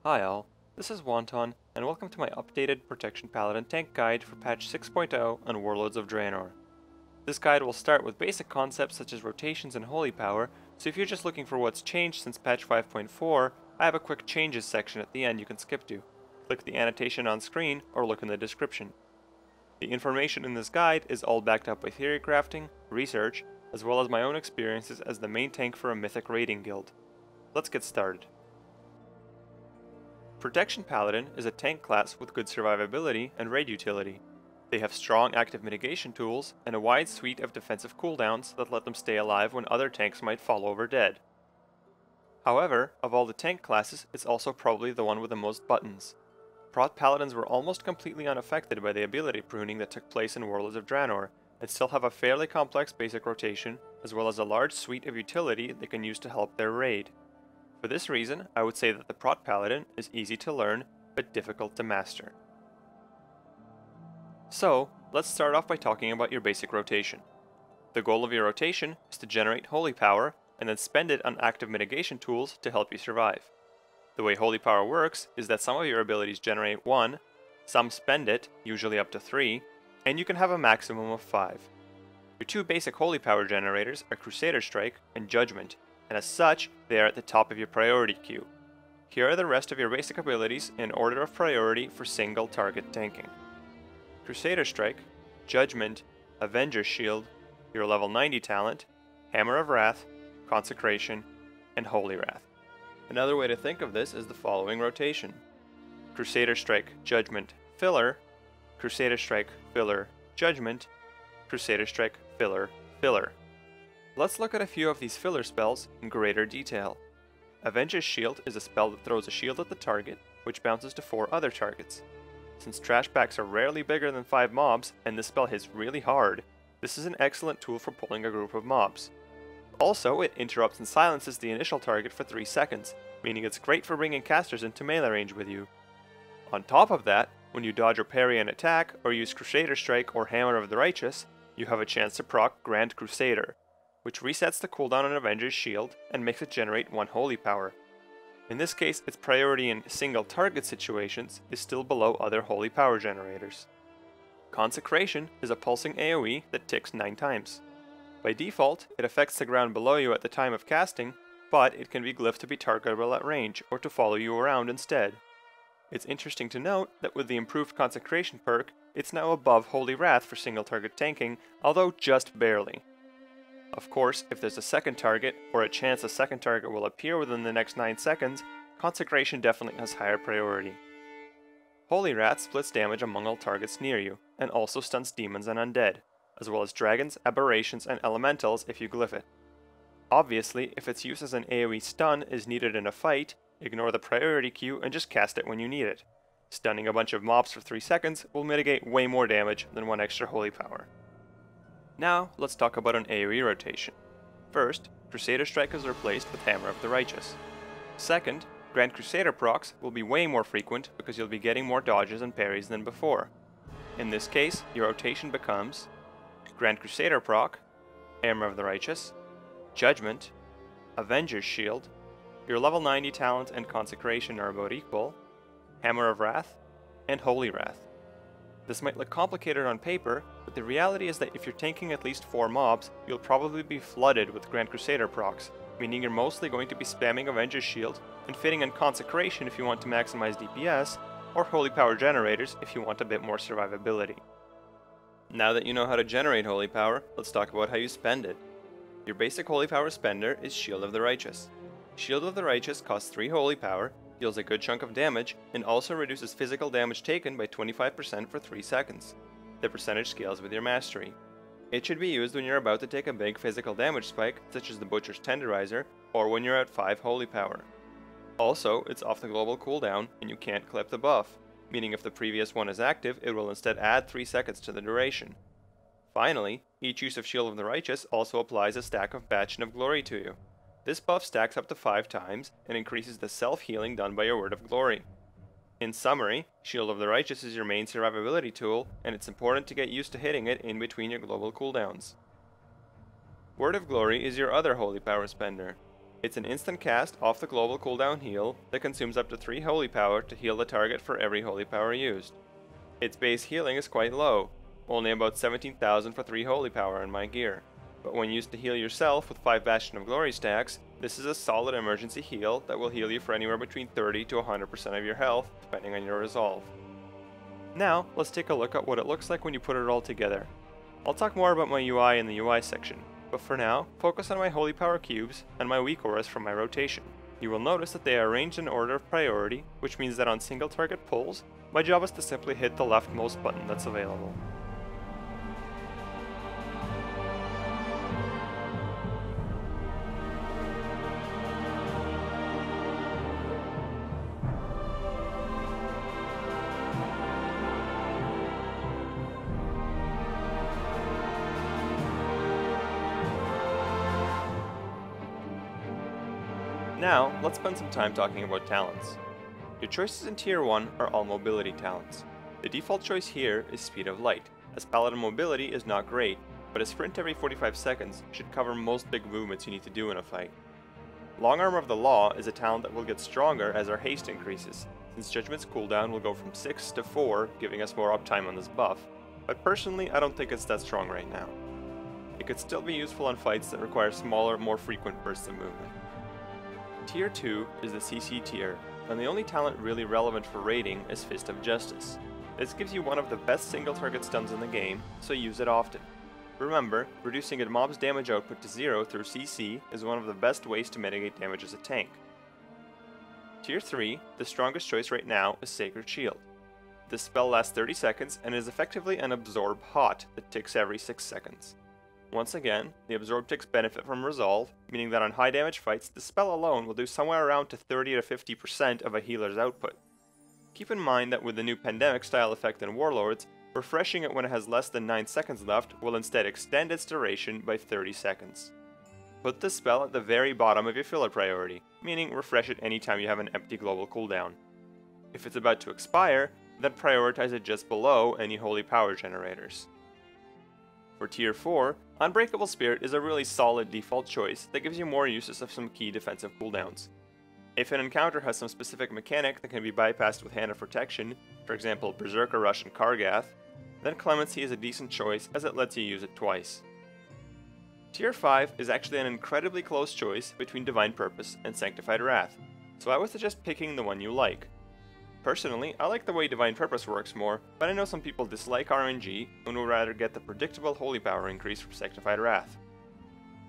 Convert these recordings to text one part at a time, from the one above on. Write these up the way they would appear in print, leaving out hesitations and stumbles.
Hi all, this is Wonton, and welcome to my updated Protection Paladin tank guide for patch 6.0 on Warlords of Draenor. This guide will start with basic concepts such as rotations and holy power, so if you're just looking for what's changed since patch 5.4, I have a quick changes section at the end you can skip to. Click the annotation on screen or look in the description. The information in this guide is all backed up by theory crafting, research, as well as my own experiences as the main tank for a mythic raiding guild. Let's get started. Protection Paladin is a tank class with good survivability and raid utility. They have strong active mitigation tools and a wide suite of defensive cooldowns that let them stay alive when other tanks might fall over dead. However, of all the tank classes, it's also probably the one with the most buttons. Prot Paladins were almost completely unaffected by the ability pruning that took place in Warlords of Draenor, and still have a fairly complex basic rotation, as well as a large suite of utility they can use to help their raid. For this reason, I would say that the Prot Paladin is easy to learn, but difficult to master. So, let's start off by talking about your basic rotation. The goal of your rotation is to generate holy power, and then spend it on active mitigation tools to help you survive. The way holy power works is that some of your abilities generate 1, some spend it, usually up to 3, and you can have a maximum of 5. Your two basic holy power generators are Crusader Strike and Judgment, and as such, they are at the top of your priority queue. Here are the rest of your basic abilities in order of priority for single target tanking. Crusader Strike, Judgment, Avenger's Shield, your level 90 talent, Hammer of Wrath, Consecration, and Holy Wrath. Another way to think of this is the following rotation. Crusader Strike, Judgment, Filler, Crusader Strike, Filler, Judgment, Crusader Strike, Filler, Filler. Let's look at a few of these filler spells in greater detail. Avenger's Shield is a spell that throws a shield at the target, which bounces to 4 other targets. Since trashbacks are rarely bigger than 5 mobs, and this spell hits really hard, this is an excellent tool for pulling a group of mobs. Also, it interrupts and silences the initial target for 3 seconds, meaning it's great for bringing casters into melee range with you. On top of that, when you dodge or parry an attack, or use Crusader Strike or Hammer of the Righteous, you have a chance to proc Grand Crusader, which resets the cooldown on Avenger's Shield and makes it generate 1 holy power. In this case, its priority in single target situations is still below other holy power generators. Consecration is a pulsing AoE that ticks 9 times. By default, it affects the ground below you at the time of casting, but it can be glyphed to be targetable at range or to follow you around instead. It's interesting to note that with the improved Consecration perk, it's now above Holy Wrath for single target tanking, although just barely. Of course, if there's a second target, or a chance a second target will appear within the next 9 seconds, Consecration definitely has higher priority. Holy Wrath splits damage among all targets near you, and also stuns demons and undead, as well as dragons, aberrations, and elementals if you glyph it. Obviously, if its use as an AoE stun is needed in a fight, ignore the priority queue and just cast it when you need it. Stunning a bunch of mobs for 3 seconds will mitigate way more damage than 1 extra holy power. Now, let's talk about an AoE rotation. First, Crusader Strike is replaced with Hammer of the Righteous. Second, Grand Crusader procs will be way more frequent because you'll be getting more dodges and parries than before. In this case, your rotation becomes Grand Crusader proc, Hammer of the Righteous, Judgment, Avenger's Shield, your level 90 talent and Consecration are about equal, Hammer of Wrath, and Holy Wrath. This might look complicated on paper, but the reality is that if you're tanking at least 4 mobs, you'll probably be flooded with Grand Crusader procs, meaning you're mostly going to be spamming Avenger's Shield and fitting in Consecration if you want to maximize DPS, or Holy Power generators if you want a bit more survivability. Now that you know how to generate Holy Power, let's talk about how you spend it. Your basic Holy Power spender is Shield of the Righteous. Shield of the Righteous costs 3 Holy Power, deals a good chunk of damage, and also reduces physical damage taken by 25% for 3 seconds. The percentage scales with your mastery. It should be used when you're about to take a big physical damage spike, such as the Butcher's Tenderizer, or when you're at 5 Holy Power. Also, it's off the global cooldown, and you can't clip the buff, meaning if the previous one is active, it will instead add 3 seconds to the duration. Finally, each use of Shield of the Righteous also applies a stack of Bastion of Glory to you. This buff stacks up to 5 times and increases the self-healing done by your Word of Glory. In summary, Shield of the Righteous is your main survivability tool, and it's important to get used to hitting it in between your global cooldowns. Word of Glory is your other holy power spender. It's an instant cast off the global cooldown heal that consumes up to 3 holy power to heal the target for every holy power used. Its base healing is quite low, only about 17,000 for 3 holy power in my gear, but when used to heal yourself with 5 Bastion of Glory stacks, this is a solid emergency heal that will heal you for anywhere between 30 to 100% of your health, depending on your resolve. Now, let's take a look at what it looks like when you put it all together. I'll talk more about my UI in the UI section, but for now, focus on my holy power cubes and my weak auras from my rotation. You will notice that they are arranged in order of priority, which means that on single target pulls, my job is to simply hit the leftmost button that's available. Now, let's spend some time talking about talents. Your choices in Tier 1 are all mobility talents. The default choice here is Speed of Light, as Paladin mobility is not great, but a sprint every 45 seconds should cover most big movements you need to do in a fight. Long Armor of the Law is a talent that will get stronger as our haste increases, since Judgment's cooldown will go from 6 to 4, giving us more uptime on this buff, but personally I don't think it's that strong right now. It could still be useful on fights that require smaller, more frequent bursts of movement. Tier 2 is the CC tier, and the only talent really relevant for raiding is Fist of Justice. This gives you one of the best single target stuns in the game, so use it often. Remember, reducing a mob's damage output to 0 through CC is one of the best ways to mitigate damage as a tank. Tier 3, the strongest choice right now is Sacred Shield. This spell lasts 30 seconds and is effectively an Absorb Hot that ticks every 6 seconds. Once again, the Absorb ticks benefit from Resolve, meaning that on high damage fights, the spell alone will do somewhere around to 30 to 50% of a healer's output. Keep in mind that with the new Pandemic style effect in Warlords, refreshing it when it has less than 9 seconds left will instead extend its duration by 30 seconds. Put this spell at the very bottom of your filler priority, meaning refresh it anytime you have an empty global cooldown. If it's about to expire, then prioritize it just below any holy power generators. For Tier 4, Unbreakable Spirit is a really solid default choice that gives you more uses of some key defensive cooldowns. If an encounter has some specific mechanic that can be bypassed with Hand of Protection, for example Berserker Rush and Kargath, then Clemency is a decent choice as it lets you use it twice. Tier 5 is actually an incredibly close choice between Divine Purpose and Sanctified Wrath, so I would suggest picking the one you like. Personally, I like the way Divine Purpose works more, but I know some people dislike RNG and would rather get the predictable Holy Power increase from Sanctified Wrath.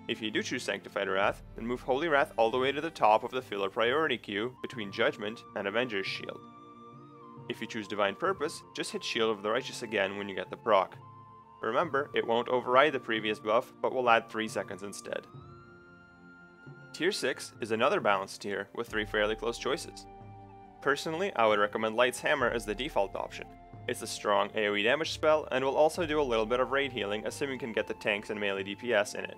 If you do choose Sanctified Wrath, then move Holy Wrath all the way to the top of the filler priority queue between Judgment and Avenger's Shield. If you choose Divine Purpose, just hit Shield of the Righteous again when you get the proc. Remember, it won't override the previous buff, but will add 3 seconds instead. Tier 6 is another balanced tier with 3 fairly close choices. Personally, I would recommend Light's Hammer as the default option. It's a strong AoE damage spell and will also do a little bit of raid healing, assuming you can get the tanks and melee DPS in it.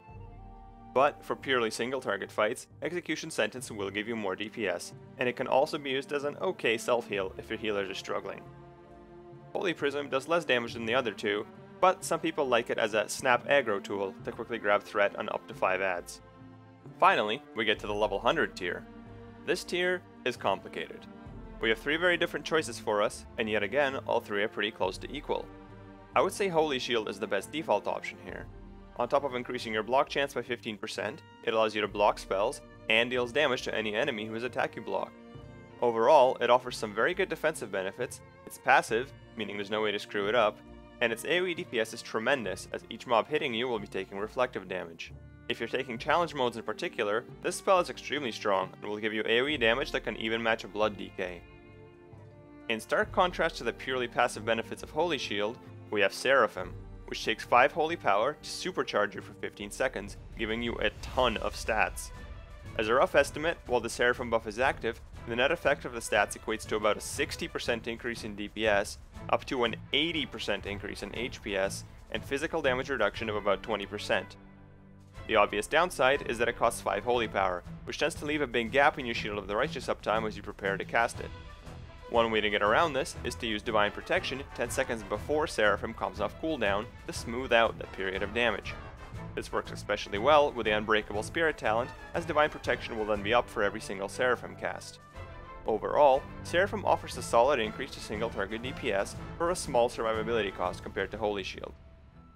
But for purely single target fights, Execution Sentence will give you more DPS, and it can also be used as an okay self-heal if your healers are struggling. Holy Prism does less damage than the other two, but some people like it as a snap aggro tool to quickly grab threat on up to 5 adds. Finally, we get to the level 100 tier. This tier is complicated. We have 3 very different choices for us, and yet again, all 3 are pretty close to equal. I would say Holy Shield is the best default option here. On top of increasing your block chance by 15%, it allows you to block spells, and deals damage to any enemy whose attack you block. Overall, it offers some very good defensive benefits, it's passive, meaning there's no way to screw it up, and its AoE DPS is tremendous, as each mob hitting you will be taking reflective damage. If you're taking challenge modes in particular, this spell is extremely strong and will give you AoE damage that can even match a Blood DK. In stark contrast to the purely passive benefits of Holy Shield, we have Seraphim, which takes 5 holy power to supercharge you for 15 seconds, giving you a ton of stats. As a rough estimate, while the Seraphim buff is active, the net effect of the stats equates to about a 60% increase in DPS, up to an 80% increase in HPS, and physical damage reduction of about 20%. The obvious downside is that it costs 5 holy power, which tends to leave a big gap in your Shield of the Righteous uptime as you prepare to cast it. One way to get around this is to use Divine Protection 10 seconds before Seraphim comes off cooldown to smooth out that period of damage. This works especially well with the Unbreakable Spirit talent, as Divine Protection will then be up for every single Seraphim cast. Overall, Seraphim offers a solid increase to single target DPS for a small survivability cost compared to Holy Shield.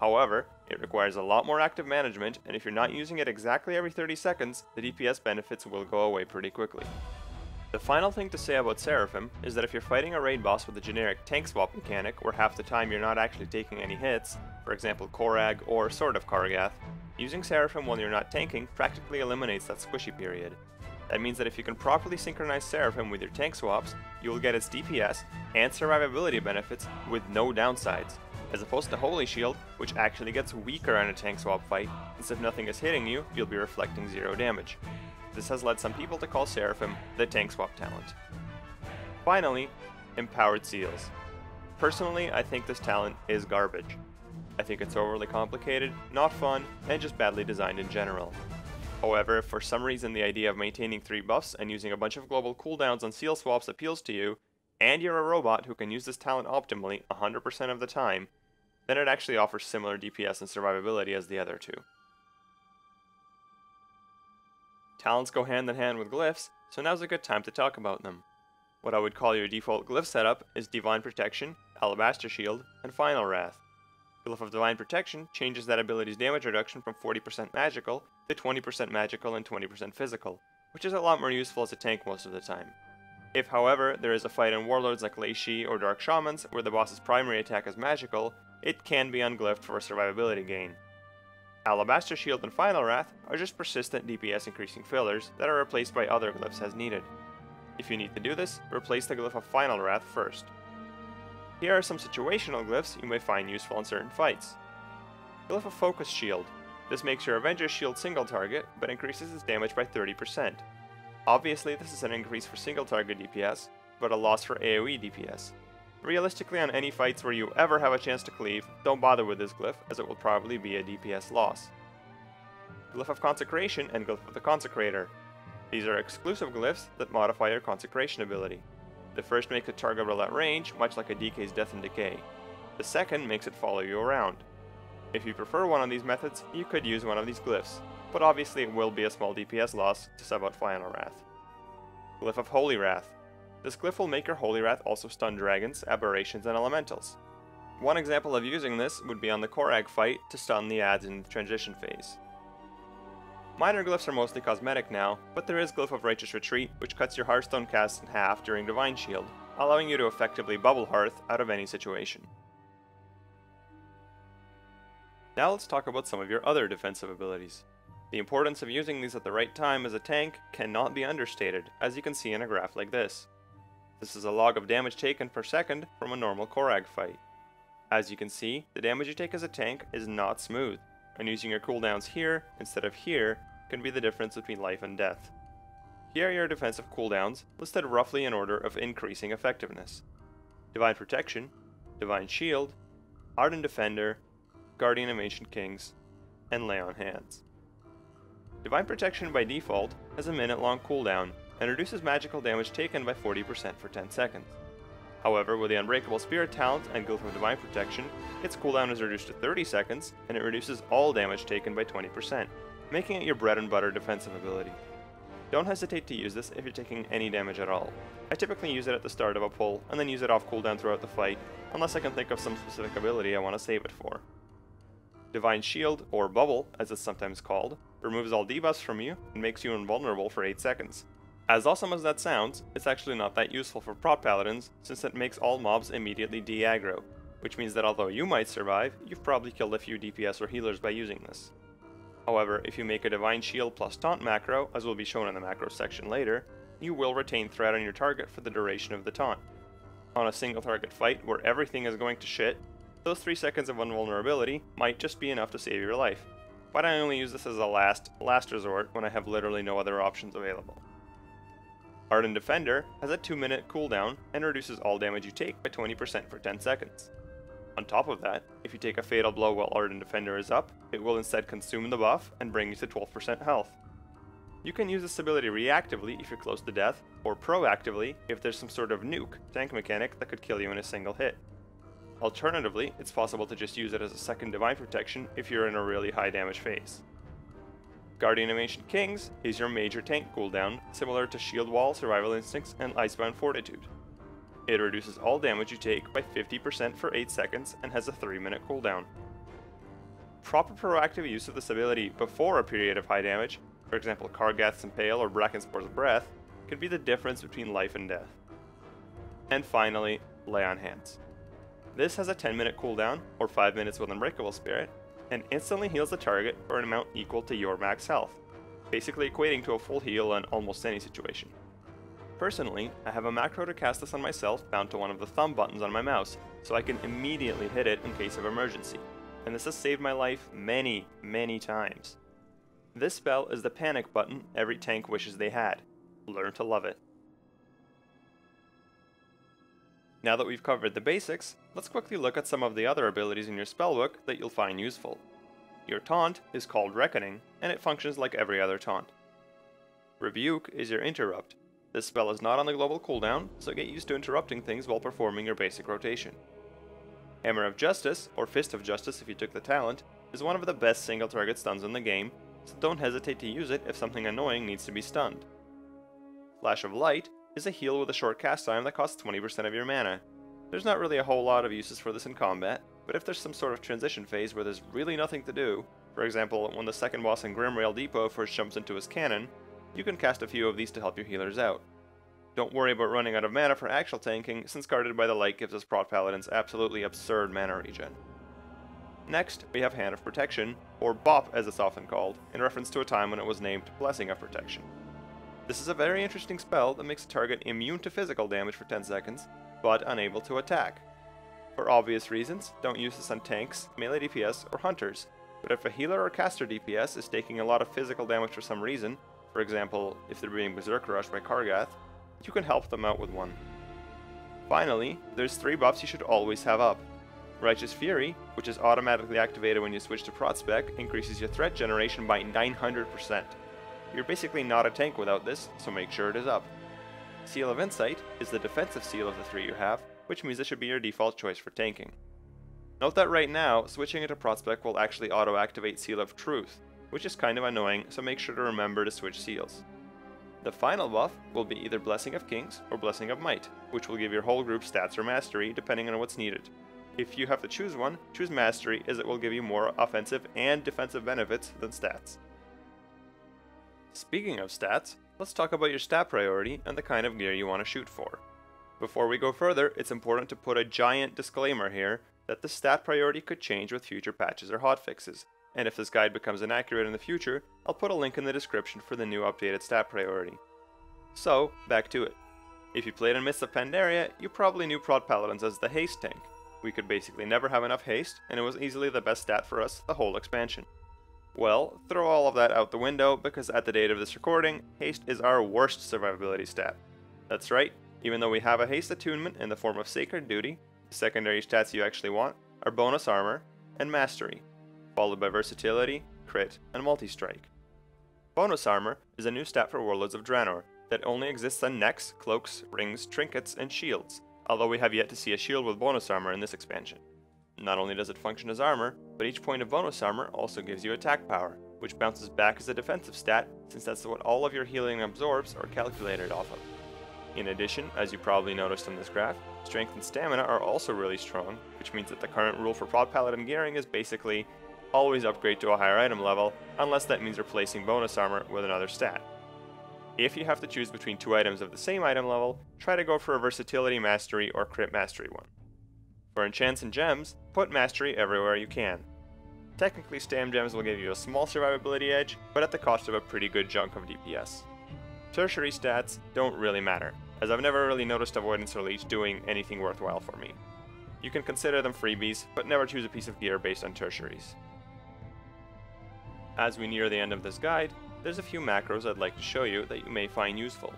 However, it requires a lot more active management, and if you're not using it exactly every 30 seconds, the DPS benefits will go away pretty quickly. The final thing to say about Seraphim is that if you're fighting a raid boss with a generic tank swap mechanic where half the time you're not actually taking any hits, for example Korag or Sword of Kargath, using Seraphim while you're not tanking practically eliminates that squishy period. That means that if you can properly synchronize Seraphim with your tank swaps, you will get its DPS and survivability benefits with no downsides, as opposed to Holy Shield, which actually gets weaker in a tank swap fight, since if nothing is hitting you, you'll be reflecting 0 damage. This has led some people to call Seraphim the tank swap talent. Finally, Empowered Seals. Personally, I think this talent is garbage. I think it's overly complicated, not fun, and just badly designed in general. However, if for some reason the idea of maintaining 3 buffs and using a bunch of global cooldowns on seal swaps appeals to you, and you're a robot who can use this talent optimally 100% of the time, then it actually offers similar DPS and survivability as the other two. Talents go hand in hand with Glyphs, so now's a good time to talk about them. What I would call your default Glyph setup is Divine Protection, Alabaster Shield, and Final Wrath. Glyph of Divine Protection changes that ability's damage reduction from 40% magical to 20% magical and 20% physical, which is a lot more useful as a tank most of the time. If, however, there is a fight in Warlords like Leishi or Dark Shamans where the boss's primary attack is magical, it can be unglyphed for a survivability gain. Alabaster Shield and Final Wrath are just persistent DPS increasing fillers that are replaced by other glyphs as needed. If you need to do this, replace the glyph of Final Wrath first. Here are some situational glyphs you may find useful in certain fights. Glyph of Focus Shield. This makes your Avenger's Shield single target, but increases its damage by 30%. Obviously, this is an increase for single target DPS, but a loss for AoE DPS. Realistically, on any fights where you ever have a chance to cleave, don't bother with this glyph, as it will probably be a DPS loss. Glyph of Consecration and Glyph of the Consecrator. These are exclusive glyphs that modify your Consecration ability. The first makes a target roll at range, much like a DK's Death and Decay. The second makes it follow you around. If you prefer one of these methods, you could use one of these glyphs, but obviously it will be a small DPS loss to sub out Final Wrath. Glyph of Holy Wrath. This glyph will make your Holy Wrath also stun dragons, aberrations, and elementals. One example of using this would be on the Korag fight to stun the Addons in the transition phase. Minor glyphs are mostly cosmetic now, but there is Glyph of Righteous Retreat, which cuts your Hearthstone cast in half during Divine Shield, allowing you to effectively bubble Hearth out of any situation. Now let's talk about some of your other defensive abilities. The importance of using these at the right time as a tank cannot be understated, as you can see in a graph like this. This is a log of damage taken per second from a normal Korag fight. As you can see, the damage you take as a tank is not smooth, and using your cooldowns here instead of here can be the difference between life and death. Here are your defensive cooldowns, listed roughly in order of increasing effectiveness. Divine Protection, Divine Shield, Ardent Defender, Guardian of Ancient Kings, and Lay on Hands. Divine Protection by default has a minute-long cooldown, and reduces magical damage taken by 40% for 10 seconds. However, with the Unbreakable Spirit talent and Glyph of Divine Protection, its cooldown is reduced to 30 seconds, and it reduces all damage taken by 20%, making it your bread and butter defensive ability. Don't hesitate to use this if you're taking any damage at all. I typically use it at the start of a pull, and then use it off cooldown throughout the fight, unless I can think of some specific ability I want to save it for. Divine Shield, or Bubble as it's sometimes called, removes all debuffs from you and makes you invulnerable for 8 seconds. As awesome as that sounds, it's actually not that useful for prot paladins, since it makes all mobs immediately de-aggro, which means that although you might survive, you've probably killed a few DPS or healers by using this. However, if you make a Divine Shield plus Taunt macro, as will be shown in the macro section later, you will retain threat on your target for the duration of the taunt. On a single target fight where everything is going to shit, those 3 seconds of invulnerability might just be enough to save your life, but I only use this as a last resort when I have literally no other options available. Ardent Defender has a 2-minute cooldown and reduces all damage you take by 20% for 10 seconds. On top of that, if you take a fatal blow while Ardent Defender is up, it will instead consume the buff and bring you to 12% health. You can use this ability reactively if you're close to death, or proactively if there's some sort of nuke tank mechanic that could kill you in a single hit. Alternatively, it's possible to just use it as a second divine protection if you're in a really high damage phase. Guardian of Ancient Kings is your major tank cooldown, similar to Shield Wall, Survival Instincts, and Icebound Fortitude. It reduces all damage you take by 50% for 8 seconds and has a 3-minute cooldown. Proper proactive use of this ability before a period of high damage, for example Kargath's Impale or Brackenspor's Breath, could be the difference between life and death. And finally, Lay on Hands. This has a 10-minute cooldown, or 5 minutes with Unbreakable Spirit, and instantly heals the target for an amount equal to your max health, basically equating to a full heal in almost any situation. Personally, I have a macro to cast this on myself bound to one of the thumb buttons on my mouse, so I can immediately hit it in case of emergency, and this has saved my life many times. This spell is the panic button every tank wishes they had. Learn to love it. Now that we've covered the basics, let's quickly look at some of the other abilities in your spellbook that you'll find useful. Your taunt is called Reckoning, and it functions like every other taunt. Rebuke is your interrupt. This spell is not on the global cooldown, so get used to interrupting things while performing your basic rotation. Hammer of Justice, or Fist of Justice if you took the talent, is one of the best single target stuns in the game, so don't hesitate to use it if something annoying needs to be stunned. Flash of Light is a heal with a short cast time that costs 20% of your mana. There's not really a whole lot of uses for this in combat, but if there's some sort of transition phase where there's really nothing to do, for example when the second boss in Grimrail Depot first jumps into his cannon, you can cast a few of these to help your healers out. Don't worry about running out of mana for actual tanking, since Guarded by the Light gives us Prot Paladins absolutely absurd mana regen. Next, we have Hand of Protection, or BOP as it's often called, in reference to a time when it was named Blessing of Protection. This is a very interesting spell that makes a target immune to physical damage for 10 seconds, but unable to attack. For obvious reasons, don't use this on tanks, melee DPS, or hunters, but if a healer or caster DPS is taking a lot of physical damage for some reason, for example, if they're being berserker rushed by Kargath, you can help them out with one. Finally, there's 3 buffs you should always have up. Righteous Fury, which is automatically activated when you switch to Prot Spec, increases your threat generation by 900%. You're basically not a tank without this, so make sure it is up. Seal of Insight is the defensive seal of the 3 you have, which means it should be your default choice for tanking. Note that right now, switching it to Prot Spec will actually auto-activate Seal of Truth, which is kind of annoying, so make sure to remember to switch seals. The final buff will be either Blessing of Kings or Blessing of Might, which will give your whole group stats or mastery depending on what's needed. If you have to choose one, choose Mastery as it will give you more offensive and defensive benefits than stats. Speaking of stats, let's talk about your stat priority and the kind of gear you want to shoot for. Before we go further, it's important to put a giant disclaimer here that the stat priority could change with future patches or hotfixes, and if this guide becomes inaccurate in the future, I'll put a link in the description for the new updated stat priority. So, back to it. If you played in Mists of Pandaria, you probably knew Prot Paladins as the Haste tank. We could basically never have enough Haste, and it was easily the best stat for us the whole expansion. Well, throw all of that out the window, because at the date of this recording, Haste is our worst survivability stat. That's right, even though we have a Haste attunement in the form of Sacred Duty, the secondary stats you actually want are Bonus Armor and Mastery, followed by Versatility, Crit, and Multi-Strike. Bonus Armor is a new stat for Warlords of Draenor that only exists on necks, cloaks, rings, trinkets, and shields, although we have yet to see a shield with bonus armor in this expansion. Not only does it function as armor, but each point of bonus armor also gives you attack power, which bounces back as a defensive stat, since that's what all of your healing absorbs are calculated off of. In addition, as you probably noticed on this graph, strength and stamina are also really strong, which means that the current rule for Prot Paladin gearing is basically always upgrade to a higher item level, unless that means replacing bonus armor with another stat. If you have to choose between 2 items of the same item level, try to go for a Versatility Mastery or Crit Mastery one. For enchants and gems, put Mastery everywhere you can. Technically, Stam Gems will give you a small survivability edge, but at the cost of a pretty good chunk of DPS. Tertiary stats don't really matter, as I've never really noticed Avoidance or Leech doing anything worthwhile for me. You can consider them freebies, but never choose a piece of gear based on tertiaries. As we near the end of this guide, there's a few macros I'd like to show you that you may find useful.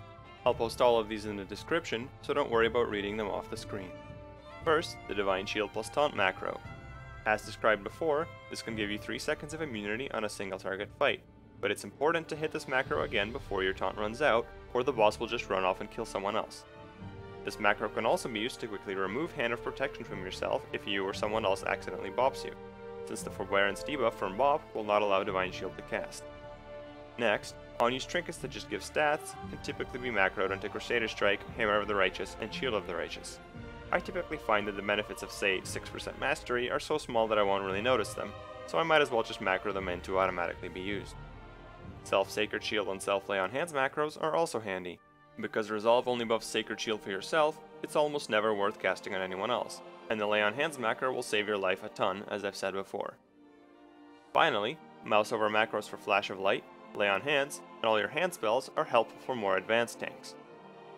I'll post all of these in the description, so don't worry about reading them off the screen. First, the Divine Shield plus Taunt macro. As described before, this can give you 3 seconds of immunity on a single target fight, but it's important to hit this macro again before your taunt runs out, or the boss will just run off and kill someone else. This macro can also be used to quickly remove Hand of Protection from yourself if you or someone else accidentally bops you, since the Forbearance debuff from Bop will not allow Divine Shield to cast. Next, unused trinkets that just give stats can typically be macroed onto Crusader Strike, Hammer of the Righteous, and Shield of the Righteous. I typically find that the benefits of, say, 6% Mastery are so small that I won't really notice them, so I might as well just macro them in to automatically be used. Self-Sacred Shield and Self-Lay on Hands macros are also handy. Because Resolve only buffs Sacred Shield for yourself, it's almost never worth casting on anyone else, and the Lay on Hands macro will save your life a ton, as I've said before. Finally, mouse over macros for Flash of Light, Lay on Hands, and all your hand spells are helpful for more advanced tanks.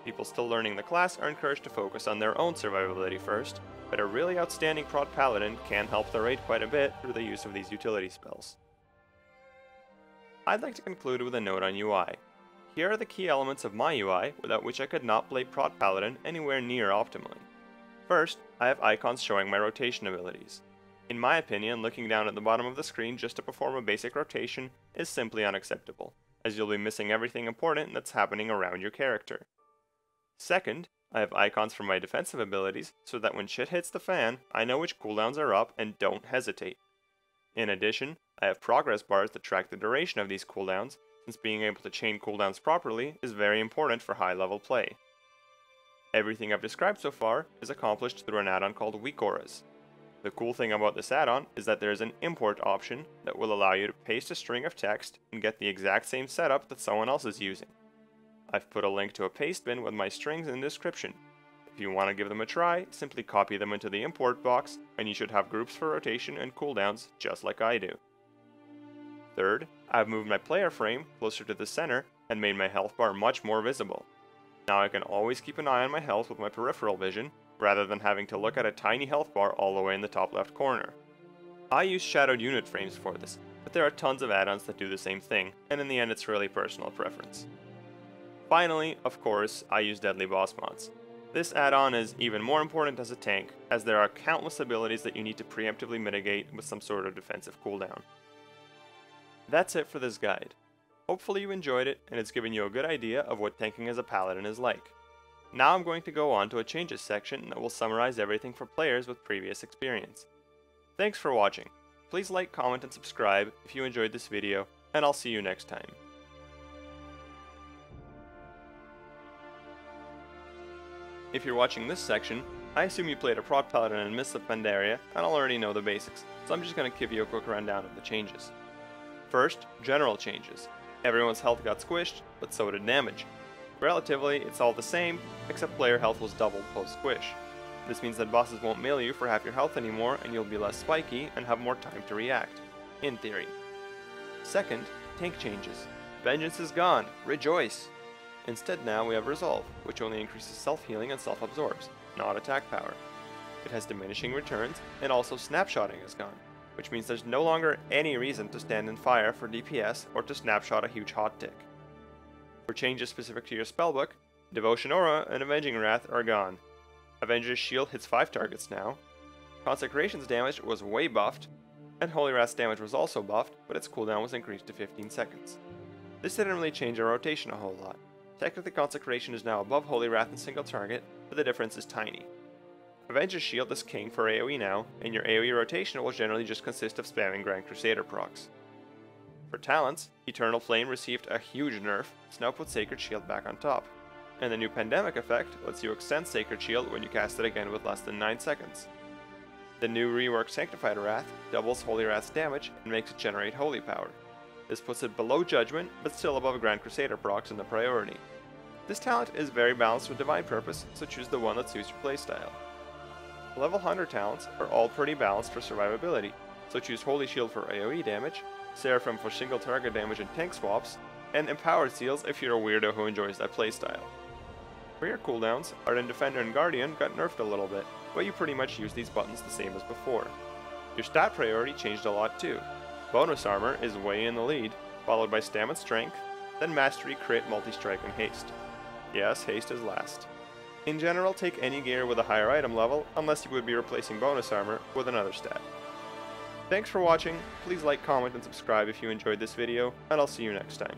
People still learning the class are encouraged to focus on their own survivability first, but a really outstanding prod Paladin can help the raid quite a bit through the use of these utility spells. I'd like to conclude with a note on UI. Here are the key elements of my UI without which I could not play prod Paladin anywhere near optimally. First, I have icons showing my rotation abilities. In my opinion, looking down at the bottom of the screen just to perform a basic rotation is simply unacceptable, as you'll be missing everything important that's happening around your character. Second, I have icons for my defensive abilities so that when shit hits the fan, I know which cooldowns are up and don't hesitate. In addition, I have progress bars that track the duration of these cooldowns, since being able to chain cooldowns properly is very important for high level play. Everything I've described so far is accomplished through an add-on called Weak Auras. The cool thing about this add-on is that there is an import option that will allow you to paste a string of text and get the exact same setup that someone else is using. I've put a link to a paste bin with my strings in the description. If you want to give them a try, simply copy them into the import box and you should have groups for rotation and cooldowns just like I do. Third, I've moved my player frame closer to the center and made my health bar much more visible. Now I can always keep an eye on my health with my peripheral vision, rather than having to look at a tiny health bar all the way in the top left corner. I use shadowed unit frames for this, but there are tons of add-ons that do the same thing, and in the end it's really personal preference. Finally, of course, I use Deadly Boss mods. This add-on is even more important as a tank, as there are countless abilities that you need to preemptively mitigate with some sort of defensive cooldown. That's it for this guide. Hopefully you enjoyed it and it's given you a good idea of what tanking as a paladin is like. Now I'm going to go on to a changes section that will summarize everything for players with previous experience. Thanks for watching. Please like, comment, and subscribe if you enjoyed this video, and I'll see you next time. If you're watching this section, I assume you played a prod paladin in Mists of Pandaria and already know the basics, so I'm just going to give you a quick rundown of the changes. First, general changes. Everyone's health got squished, but so did damage. Relatively, it's all the same, except player health was doubled post-squish. This means that bosses won't melee you for half your health anymore and you'll be less spiky and have more time to react. In theory. Second, tank changes. Vengeance is gone, rejoice! Instead now we have Resolve, which only increases self-healing and self-absorbs, not attack power. It has diminishing returns, and also snapshotting is gone, which means there's no longer any reason to stand in fire for DPS or to snapshot a huge hot tick. For changes specific to your spellbook, Devotion Aura and Avenging Wrath are gone. Avenger's Shield hits 5 targets now, Consecration's damage was way buffed, and Holy Wrath's damage was also buffed, but its cooldown was increased to 15 seconds. This didn't really change our rotation a whole lot. Technically Consecration is now above Holy Wrath in single target, but the difference is tiny. Avenger's Shield is king for AoE now, and your AoE rotation will generally just consist of spamming Grand Crusader procs. For talents, Eternal Flame received a huge nerf, so now put Sacred Shield back on top. And the new Pandemic effect lets you extend Sacred Shield when you cast it again with less than 9 seconds. The new reworked Sanctified Wrath doubles Holy Wrath's damage and makes it generate holy power. This puts it below Judgment, but still above Grand Crusader procs in the priority. This talent is very balanced with Divine Purpose, so choose the one that suits your playstyle. Level 100 talents are all pretty balanced for survivability, so choose Holy Shield for AoE damage, Seraphim for single target damage and tank swaps, and Empowered Seals if you're a weirdo who enjoys that playstyle. For your cooldowns, Ardent Defender and Guardian got nerfed a little bit, but you pretty much use these buttons the same as before. Your stat priority changed a lot too. Bonus Armor is way in the lead, followed by Stam and Strength, then Mastery, Crit, Multi-Strike, and Haste. Yes, Haste is last. In general, take any gear with a higher item level, unless you would be replacing Bonus Armor with another stat. Thanks for watching, please like, comment, and subscribe if you enjoyed this video, and I'll see you next time.